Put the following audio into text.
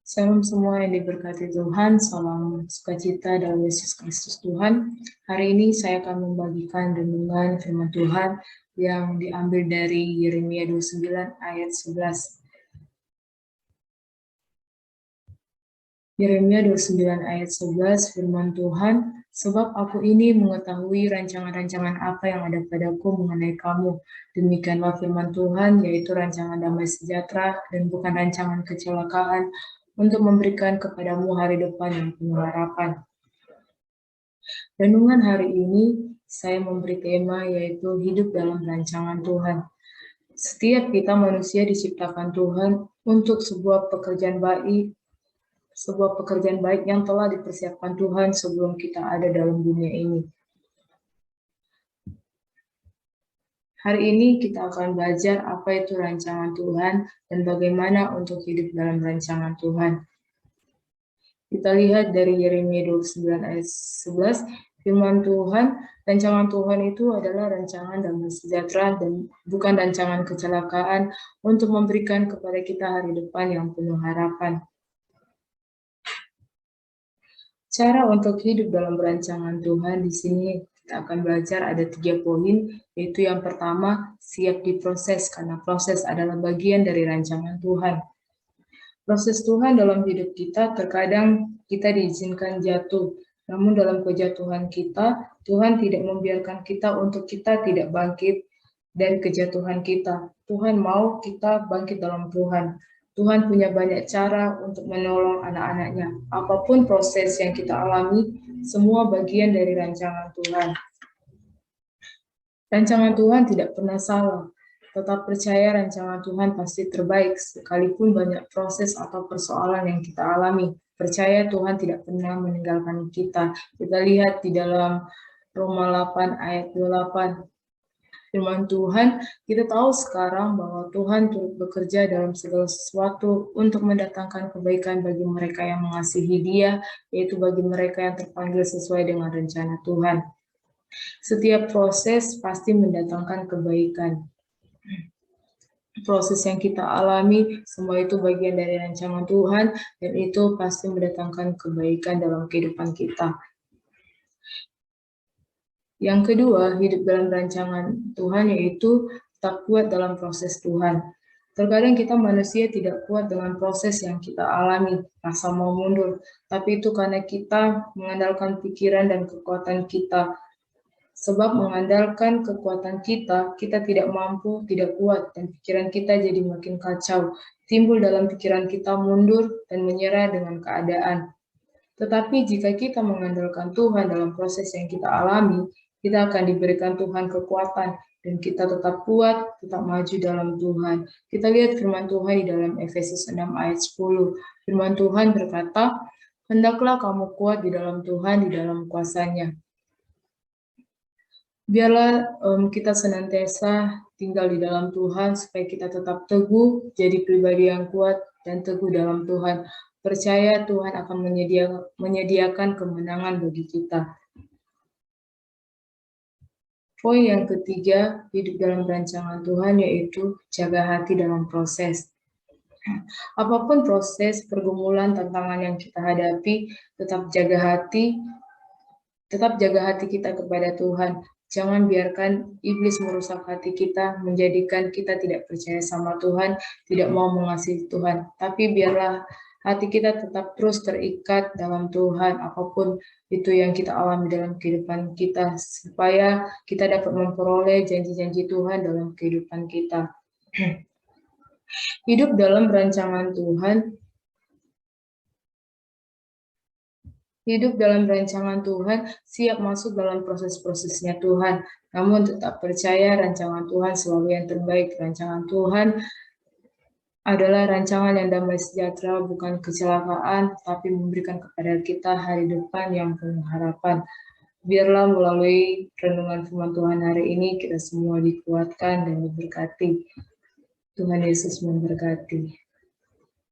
Salam semua yang diberkati Tuhan, salam sukacita dalam Yesus Kristus Tuhan. Hari ini saya akan membagikan renungan firman Tuhan yang diambil dari Yeremia 29 ayat 11. Yeremia 29 ayat 11 firman Tuhan, sebab aku ini mengetahui rancangan-rancangan apa yang ada padaku mengenai kamu. Demikianlah firman Tuhan, yaitu rancangan damai sejahtera dan bukan rancangan kecelakaan, untuk memberikan kepadamu hari depan yang penuh harapan. Renungan hari ini saya memberi tema yaitu hidup dalam rancangan Tuhan. Setiap kita manusia diciptakan Tuhan untuk sebuah pekerjaan baik yang telah dipersiapkan Tuhan sebelum kita ada dalam dunia ini. Hari ini kita akan belajar apa itu rancangan Tuhan dan bagaimana untuk hidup dalam rancangan Tuhan. Kita lihat dari Yeremia 29 ayat 11, firman Tuhan, rancangan Tuhan itu adalah rancangan damai sejahtera dan bukan rancangan kecelakaan untuk memberikan kepada kita hari depan yang penuh harapan. Cara untuk hidup dalam rancangan Tuhan di sini kita akan belajar ada 3 poin, yaitu yang pertama, siap diproses karena proses adalah bagian dari rancangan Tuhan. Proses Tuhan dalam hidup kita, terkadang kita diizinkan jatuh, namun dalam kejatuhan kita, Tuhan tidak membiarkan kita untuk kita tidak bangkit dari kejatuhan kita. Tuhan mau kita bangkit dalam Tuhan. Tuhan punya banyak cara untuk menolong anak-anaknya. Apapun proses yang kita alami, semua bagian dari rancangan Tuhan. Rancangan Tuhan tidak pernah salah. Tetap percaya rancangan Tuhan pasti terbaik, sekalipun banyak proses atau persoalan yang kita alami. Percaya Tuhan tidak pernah meninggalkan kita. Kita lihat di dalam Roma 8 ayat 28. Firman Tuhan, kita tahu sekarang bahwa Tuhan turut bekerja dalam segala sesuatu untuk mendatangkan kebaikan bagi mereka yang mengasihi Dia, yaitu bagi mereka yang terpanggil sesuai dengan rencana Tuhan. Setiap proses pasti mendatangkan kebaikan. Proses yang kita alami, semua itu bagian dari rancangan Tuhan, dan itu pasti mendatangkan kebaikan dalam kehidupan kita. Yang kedua, hidup dalam rancangan Tuhan yaitu tetap kuat dalam proses Tuhan. Terkadang kita manusia tidak kuat dengan proses yang kita alami, rasa mau mundur. Tapi itu karena kita mengandalkan pikiran dan kekuatan kita. Sebab mengandalkan kekuatan kita, kita tidak mampu, tidak kuat, dan pikiran kita jadi makin kacau. Timbul dalam pikiran kita mundur dan menyerah dengan keadaan. Tetapi jika kita mengandalkan Tuhan dalam proses yang kita alami, kita akan diberikan Tuhan kekuatan dan kita tetap kuat, tetap maju dalam Tuhan. Kita lihat firman Tuhan di dalam Efesus 6 ayat 10. Firman Tuhan berkata, hendaklah kamu kuat di dalam Tuhan, di dalam kuasa-Nya. Biarlah kita senantiasa tinggal di dalam Tuhan supaya kita tetap teguh, jadi pribadi yang kuat dan teguh dalam Tuhan. Percaya Tuhan akan menyediakan kemenangan bagi kita. Poin yang ketiga, hidup dalam rancangan Tuhan yaitu jaga hati dalam proses. Apapun proses, pergumulan, tantangan yang kita hadapi, tetap jaga hati kita kepada Tuhan. Jangan biarkan iblis merusak hati kita, menjadikan kita tidak percaya sama Tuhan, tidak mau mengasihi Tuhan. Tapi biarlah hati kita tetap terus terikat dalam Tuhan, apapun itu yang kita alami dalam kehidupan kita, supaya kita dapat memperoleh janji-janji Tuhan dalam kehidupan kita. Hidup dalam rancangan Tuhan, siap masuk dalam proses-prosesnya Tuhan, namun tetap percaya rancangan Tuhan selalu yang terbaik. Rancangan Tuhan adalah rancangan yang damai sejahtera, bukan kecelakaan, tapi memberikan kepada kita hari depan yang penuh harapan. Biarlah melalui renungan firman Tuhan hari ini, kita semua dikuatkan dan diberkati. Tuhan Yesus memberkati.